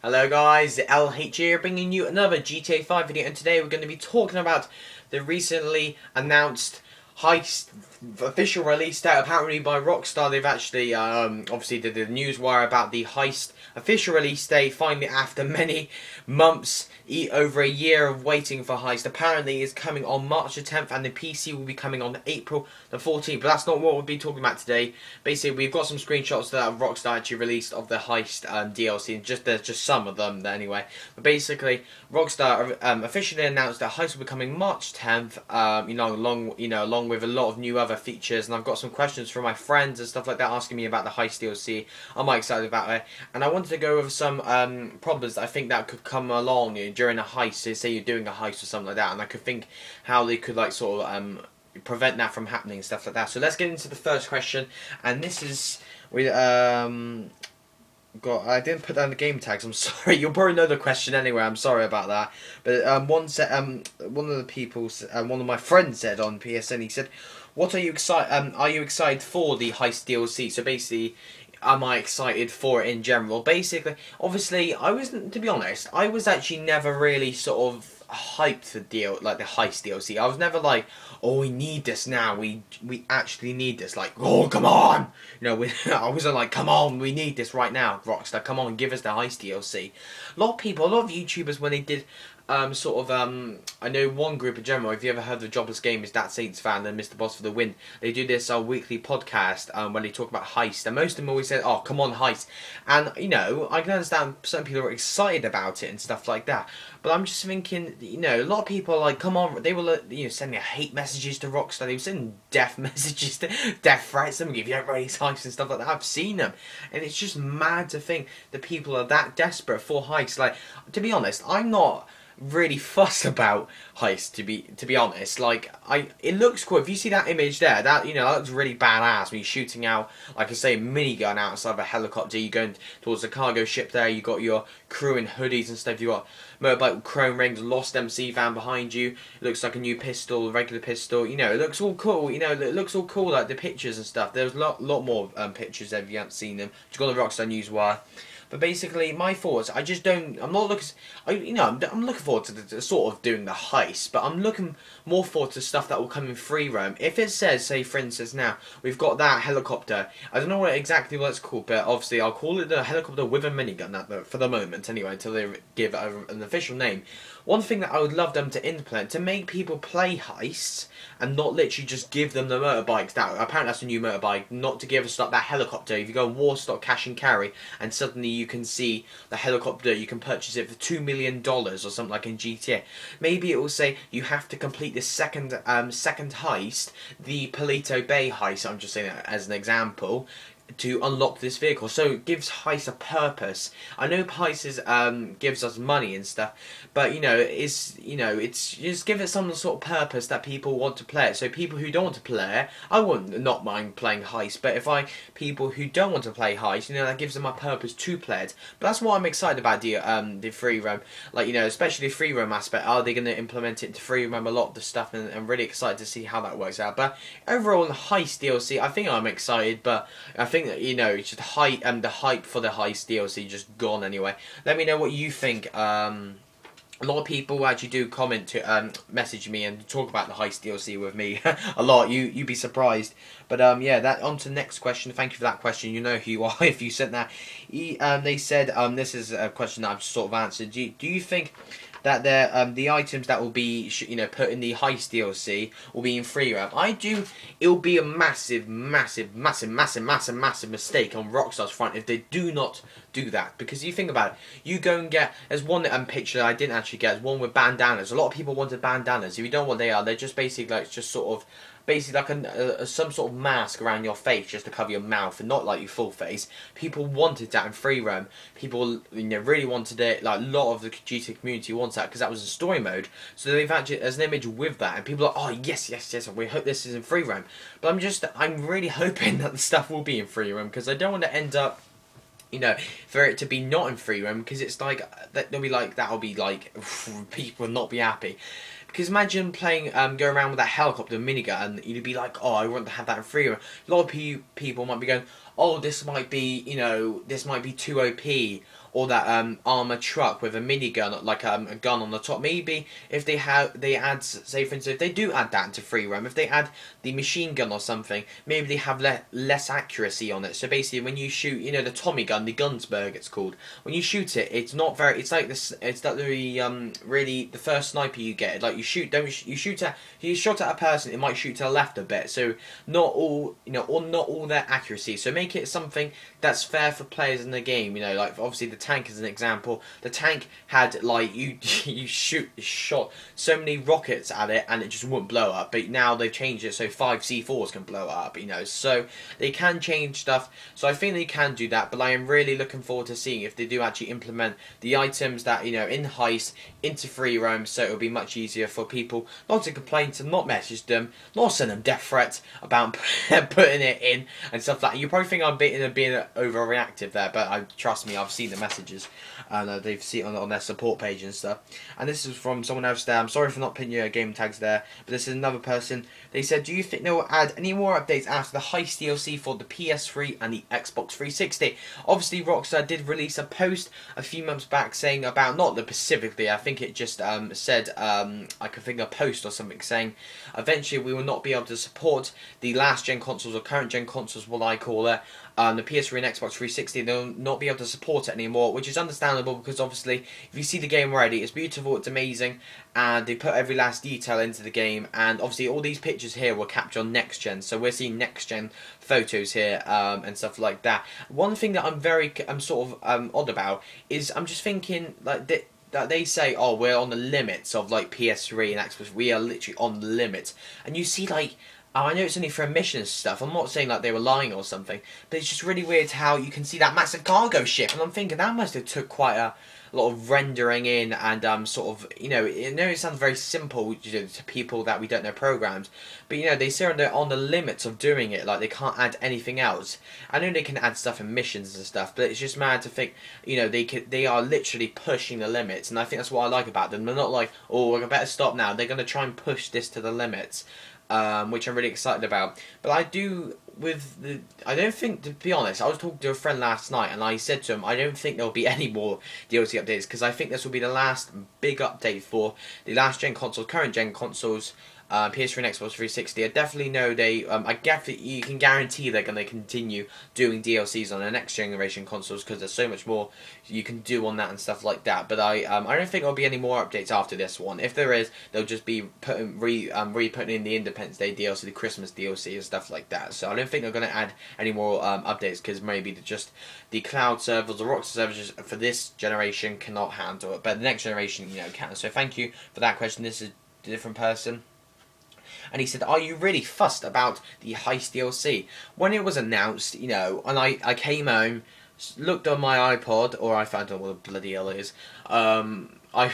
Hello guys, LH here bringing you another GTA 5 video, and today we're going to be talking about the recently announced Heist official release date apparently by Rockstar. They've actually obviously did the news wire about the Heist official release date finally after many months, over a year of waiting for Heist. Apparently it's coming on March the 10th and the PC will be coming on April the 14th, but that's not what we'll be talking about today. Basically we've got some screenshots that Rockstar actually released of the Heist DLC, and there's just some of them anyway. But basically Rockstar officially announced that Heist will be coming March 10th, along with a lot of new other features, and I've got some questions from my friends and stuff like that asking me about the Heist DLC. I'm quite excited about it, and I wanted to go over some problems that I think that could come along during a heist. So say you're doing a heist or something like that, and I could think how they could prevent that from happening and stuff like that. So let's get into the first question, and this is with I didn't put down the game tags. I'm sorry. You'll probably know the question anyway. I'm sorry about that. But one of the people, one of my friends said on PSN, he said, "What are you excited? Are you excited for the Heist DLC?" So basically, am I excited for it in general? Basically, obviously, to be honest, I was actually never really sort of hyped for the Heist DLC. I was never like, oh, we need this now. We actually need this. Like, oh, come on. I wasn't like, come on, we need this right now. Rockstar, come on, give us the Heist DLC. A lot of YouTubers, when they did I know one group in general, if you ever heard of the Jobless Gamers, That Saints fan and Mr. Boss for the Win, they do this weekly podcast when they talk about Heist, and most of them always say, oh, come on, Heist. And, I can understand some people are excited about it and stuff like that, but I'm just thinking, a lot of people are like, come on, they were, sending hate messages to Rockstar, they were sending death messages, death threats, some if you don't release Heist and stuff like that. I've seen them, and it's just mad to think that people are that desperate for Heist. Like, to be honest, I'm not really fussed about Heist, to be honest. Like, it looks cool. If you see that image there, that that looks really badass when you're shooting out, like I say, a minigun outside of a helicopter. You're going towards the cargo ship there, you got your crew in hoodies and stuff, you got motorbike with chrome rings, Lost MC van behind you. It looks like a new pistol, regular pistol. It looks all cool. It looks all cool, like the pictures and stuff. There's a lot more pictures if you haven't seen them. Just got the Rockstar Newswire. But basically, my thoughts, I'm looking forward to the sort of doing the heist, but I'm looking more forward to stuff that will come in free roam. If it says, say for instance now, we've got that helicopter, I don't know exactly what it's called, but obviously I'll call it the helicopter with a minigun for the moment anyway, until they give an official name. One thing that I would love them to implement, to make people play heists, and not literally just give them the motorbikes. Apparently that's a new motorbike, not to give us that helicopter. If you go on Warstock Cash and Carry, and suddenly you can see the helicopter, you can purchase it for $2 million or something like in GTA. Maybe it will say you have to complete this second heist, the Palito Bay heist, I'm just saying that as an example, to unlock this vehicle. So it gives Heist a purpose. I know Heist gives us money and stuff, but it's just give it some sort of purpose that people want to play it. So people who don't want to play it, I wouldn't not mind playing Heist, but people who don't want to play Heist, that gives them a purpose to play it. But that's what I'm excited about the free roam, especially the free roam aspect. Are they going to implement it into free roam, a lot of the stuff, and I'm really excited to see how that works out. But overall, the Heist DLC, I think I'm excited, but I think that it's just the hype for the Heist DLC just gone anyway. Let me know what you think. A lot of people actually do comment to message me and talk about the Heist DLC with me a lot. You'd be surprised. But yeah, that on to the next question. Thank you for that question. You know who you are if you sent that. They said this is a question that I've sort of answered. Do you think that the items that will be put in the Heist DLC will be in free roam? It will be a massive mistake on Rockstar's front if they do not do that. Because you think about it, you go and get, there's one picture that I didn't actually get, there's one with bandanas. A lot of people wanted bandanas. If you don't know what they are, they're just basically like some sort of mask around your face just to cover your mouth and not like your full face. People wanted that in free roam. People really wanted it. Like a lot of the GTA community wants that because that was in story mode. So they've actually, there's an image with that, and people are like, oh yes, we hope this is in free roam. But I'm really hoping that the stuff will be in free roam, because I don't want to end up for it to be not in free roam, because it's like that'll be like people will not be happy. Because imagine playing, go around with that helicopter minigun, and you'd be like, oh, I want to have that in free roam. A lot of people might be going, oh, this might be, you know, this might be too OP, or that armored truck with a minigun, like a gun on the top. Maybe if they add, say for instance, if they do add that into free roam, if they add the machine gun or something, maybe they have less accuracy on it. So basically, when you shoot, you know, the Tommy gun, the Gunsberg, it's called. When you shoot it, it's not very. It's like this. It's like the really the first sniper you get. Like you shoot, you shot at a person, it might shoot to the left a bit. So not all, you know, or not all their accuracy. So make it something that's fair for players in the game. You know, like obviously the tank is an example. The tank had like you shot so many rockets at it and it just wouldn't blow up. But now they've changed it so 5 C4s can blow up. You know, so they can change stuff. So I think they can do that. But I am really looking forward to seeing if they do actually implement the items that, you know, in Heist into free roam. So it'll be much easier for people not to complain, to not message them, not send them death threats about putting it in and stuff like that. You probably think I'm being overreactive there, but trust me, I've seen the messages and they've seen it on their support page and stuff. And this is from someone else there. I'm sorry for not putting your game tags there, but this is another person. They said, do you think they will add any more updates after the Heist DLC for the PS3 and the Xbox 360? Obviously, Rockstar did release a post a few months back saying about, not the specifically, I think it just said, I could think a post or something saying, eventually we will not be able to support the last gen consoles or current gen consoles, what I call it. The PS3 and Xbox 360, they'll not be able to support it anymore, which is understandable because obviously if you see the game already, it's beautiful, it's amazing, and they put every last detail into the game, and obviously all these pictures here were captured on next gen, so we're seeing next gen photos here and stuff like that. One thing that I'm sort of odd about is I'm just thinking like that they say, oh, we're on the limits of like PS3 and Xbox, we are literally on the limits, and you see like, oh, I know it's only for missions stuff. I'm not saying like they were lying or something, but it's just really weird how you can see that massive cargo ship, and I'm thinking that must have took quite a lot of rendering in and sort of, you know, it sounds very simple, you know, to people that we don't know programs, but you know, they say they're on the limits of doing it, like they can't add anything else. I know they can add stuff in missions and stuff, but it's just mad to think, you know, they are literally pushing the limits, and I think that's what I like about them. They're not like, oh, I better stop now. They're going to try and push this to the limits. Which I'm really excited about. But I don't think, to be honest, I was talking to a friend last night and I said to him, I don't think there'll be any more DLC updates because I think this will be the last big update for the last gen consoles, current gen consoles, PS3 and Xbox 360. I definitely know I guess you can guarantee they're going to continue doing DLCs on the next generation consoles because there's so much more you can do on that and stuff like that. But I don't think there'll be any more updates after this one. If there is, they'll just be putting in the Independence Day DLC, the Christmas DLC and stuff like that. So I don't think they're going to add any more updates because maybe the cloud servers, the Rockstar servers for this generation cannot handle it, but the next generation, you know, can. So thank you for that question. This is a different person. And he said, are you really fussed about the Heist DLC? When it was announced, you know, and I came home, looked on my iPod, or I found out what the bloody hell it is, I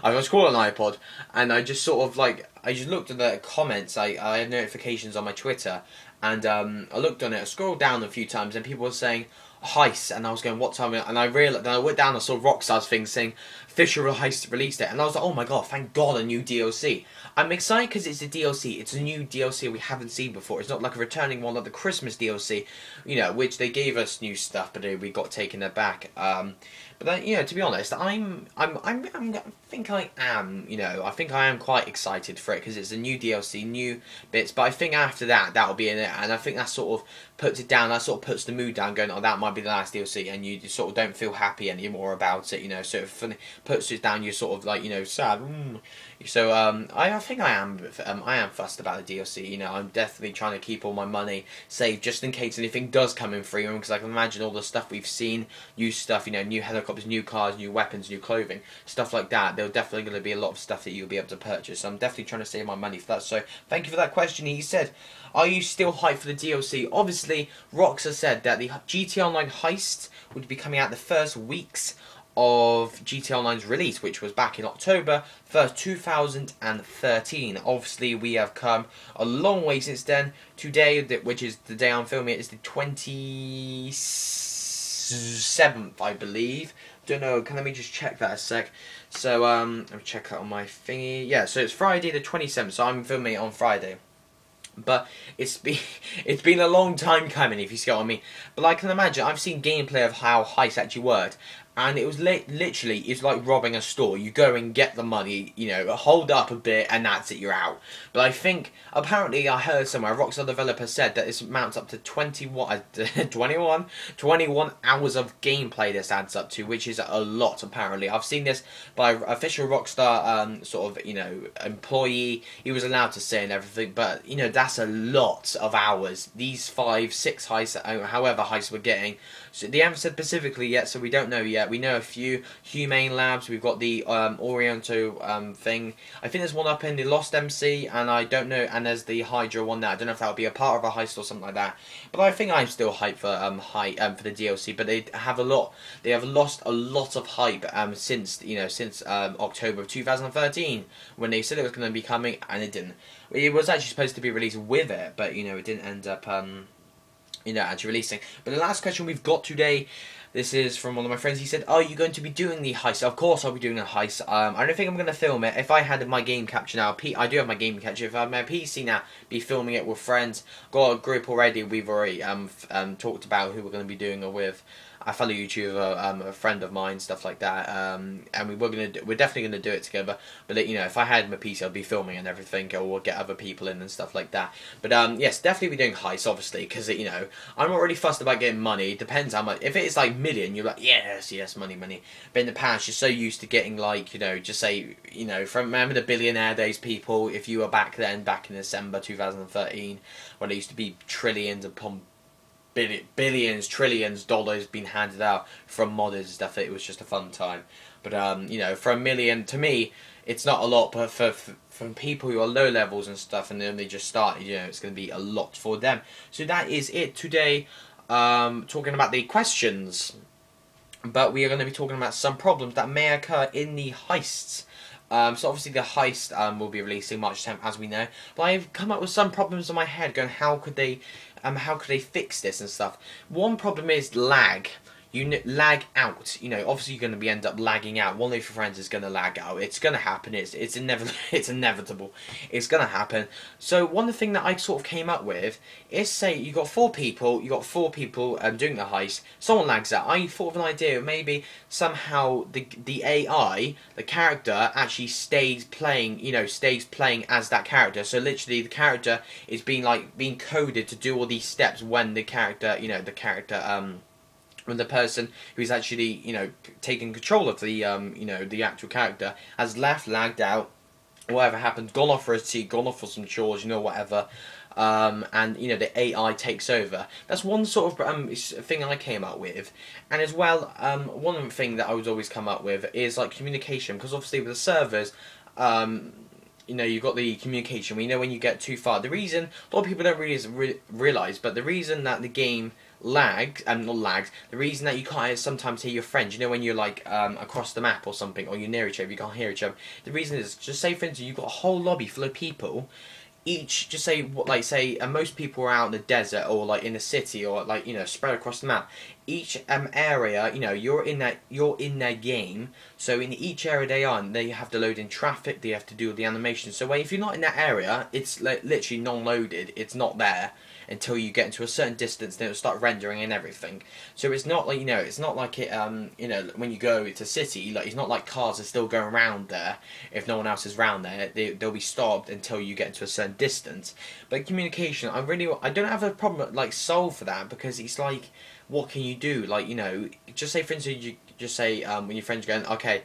was calling an iPod, and I just sort of like, I just looked at the comments, I had notifications on my Twitter, and I looked on it, I scrolled down a few times, and people were saying, Heist, and I was going, what time? And I realized, then I went down and saw Rockstar's thing saying official Heist released it, and I was like, oh my god, thank god, a new DLC. I'm excited because it's a DLC. It's a new DLC we haven't seen before. It's not like a returning one like the Christmas DLC, you know, which they gave us new stuff, but we got taken aback. But then, you know, to be honest, I think I am, you know, I think I am quite excited for it because it's a new DLC, new bits. But I think after that, that'll be in it, and I think that sort of puts it down. That sort of puts the mood down, going, oh, that might be the last DLC, and you sort of don't feel happy anymore about it, you know. So it puts it down. You're sort of like, you know, sad. So I think I am fussed about the DLC. You know, I'm definitely trying to keep all my money saved just in case anything does come in free roam, because I can imagine all the stuff we've seen, new stuff, you know, new helicopters, new cars, new weapons, new clothing, stuff like that. There's definitely going to be a lot of stuff that you'll be able to purchase. So I'm definitely trying to save my money for that. So thank you for that question. He said, are you still hyped for the DLC? Obviously, Rockstar said that the GTA Online Heist would be coming out the first weeks of GTA Online's release, which was back in October 1st, 2013. Obviously, we have come a long way since then. Today, which is the day I'm filming it, is the 27th, I believe. Don't know, let me just check that a sec. So, let me check that on my thingy. Yeah, so it's Friday the 27th, so I'm filming it on Friday. But it's been a long time coming, if you see what I mean. But I can imagine, I've seen gameplay of how Heist actually worked, and it was literally, it's like robbing a store. You go and get the money, you know, hold up a bit, and that's it, you're out. But I think, apparently I heard somewhere, a Rockstar developer said that this amounts up to 21 hours of gameplay this adds up to, which is a lot, apparently. I've seen this by official Rockstar, sort of, you know, employee. He was allowed to say and everything, but, you know, that's a lot of hours. These 5, 6 heists, however heists we're getting. So they haven't said specifically yet, so we don't know yet. We know a few Humane Labs. We've got the Oriento thing. I think there's one up in the Lost MC, and I don't know. And there's the Hydra one there. I don't know if that would be a part of a heist or something like that. But I think I'm still hyped for for the DLC. But they have a lot. They have lost a lot of hype since October of 2013 when they said it was going to be coming, and it didn't. It was actually supposed to be released with it, but you know it didn't end up actually releasing. But the last question we've got today, this is from one of my friends. He said, "Are you going to be doing the heist?" Of course I'll be doing a heist. I don't think I'm going to film it. If I had my game capture now, I do have my game capture. If I had my PC now, be filming it with friends. Got a group already. We've already talked about who we're going to be doing it with. A fellow YouTuber, a friend of mine, stuff like that, and we're definitely gonna do it together. But you know, if I had my PC, I'd be filming and everything, or we'll get other people in and stuff like that. But yes, definitely be doing heists, obviously, because you know, I'm not really fussed about getting money. It depends how much. If it's like million, you're like yes, money. But in the past, you're so used to getting like just say remember the billionaire days, people. If you were back in December 2013, when there used to be trillions upon billions, trillions dollars being handed out from modders and stuff. It was just a fun time. But for $1 million, to me, it's not a lot. But for people who are low levels and stuff, and then they just started, it's going to be a lot for them. So that is it today. Talking about the questions, but we are going to be talking about some problems that may occur in the heists. So obviously the heist will be releasing March 10th, as we know. But I've come up with some problems in my head, going how could they fix this and stuff. One problem is lag. You lag out. Obviously you're going to end up lagging out. One of your friends is going to lag out. It's going to happen. It's inevitable. It's inevitable. It's going to happen. So one thing that I sort of came up with is, say you got 4 people. You got 4 people doing the heist. Someone lags out. I thought of an idea. Maybe somehow the AI, the character, actually stays playing. Stays playing as that character. So literally the character is being coded to do all these steps when the character, when the person who's actually, taking control of the, the actual character has left, lagged out, whatever happened, gone off for a tea, gone off for some chores, whatever, and, the AI takes over. That's one sort of thing I came up with. And as well, one thing that I would always come up with is, communication, because obviously with the servers, you've got the communication. We know when you get too far. The reason, a lot of people don't really realise, but the reason that the game lags, not lags, the reason that you can't sometimes hear your friends, when you're across the map or something, or you're near each other, you can't hear each other. The reason is, just say for instance, you've got a whole lobby full of people, each, just say, most people are out in the desert, or in the city, or spread across the map. Each area, you're in their game, so in each area they are, and they have to load in traffic, they have to do the animation. So if you're not in that area, it's literally non-loaded, it's not there until you get into a certain distance, then it'll start rendering and everything. So it's not like, it's not like it, when you go to city, it's not like cars are still going around there. If no one else is around there, they'll be stopped until you get into a certain distance. But communication, I don't have a problem solve for that, because it's what can you do? Just say for instance, you just say when your friend's going, okay,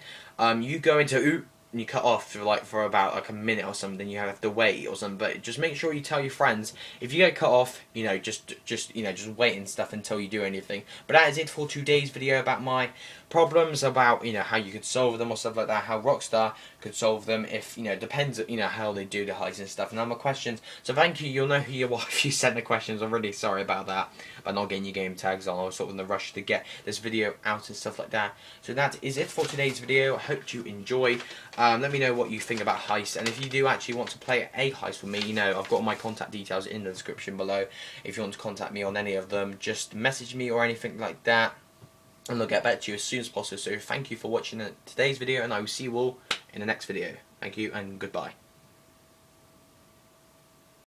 you go into and you cut off for about a minute or something, you have to wait or something. But just make sure you tell your friends, if you get cut off, just wait and stuff until you do anything. But that is it for today's video about my problems, about how you could solve them or stuff like that, how Rockstar could solve them. If depends how they do the heists and stuff. And now my questions. So thank you. You'll know who you are if you send the questions. I'm really sorry about that, about not getting your game tags on. I was sort of in the rush to get this video out and stuff like that. So that is it for today's video. I hope you enjoy. Let me know what you think about heists, and if you do actually want to play a heist with me, I've got my contact details in the description below. If you want to contact me on any of them, just message me or anything like that, and I'll get back to you as soon as possible. So thank you for watching today's video, and I will see you all in the next video. Thank you and goodbye.